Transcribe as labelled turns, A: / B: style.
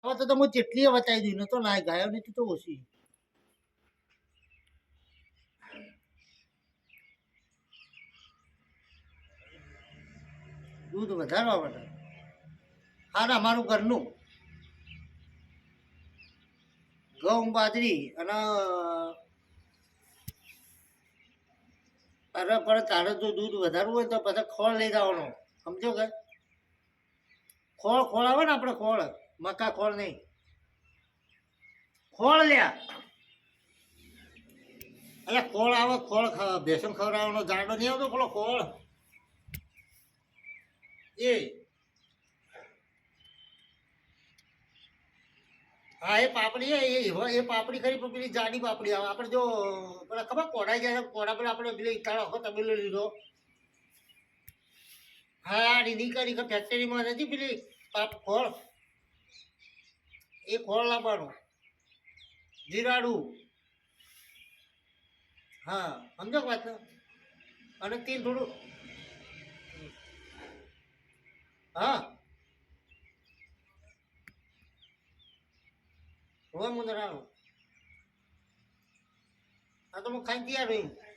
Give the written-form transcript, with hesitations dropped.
A: હવે તો હું જેટલી બતાવી દઉં ને તો ના ગાયો ની તો ઓછી દૂધ વધારવા માટે હા અમારું ઘરનું ઘઉં બાજરી અને અરે પણ તારે જો દૂધ વધારવું હોય તો પછી ખોળ લઈ જવાનો સમજો કે ખોળ ખોળ આવે ને આપણે ખોળ મકા ખોળ નહીં ખોળ લ્યા એટલે ખોળ આવે ખોળ ભેસણ ખવડાવવાનો જાડો નહીં આવતો પેલો ખોળ એ હા એ પાપડી એ પાપડી ખરી પણ પેલી જાડી પાપડી આવે આપણે જો પેલા ખબર કોડાઈ જાય કોડા પર આપણે પેલી ઇટાળો આખો તબેલો લીધો હા નીકળી ફેક્ટરીમાં નથી પેલી પાપ ખોળ એ ખોળ લાવવાનું જીરાડું હા સમજો વાત અને તેલ થોડું હા હું મુંદર આવું હા તો હું ખાઈ તૈયાર રહ્યું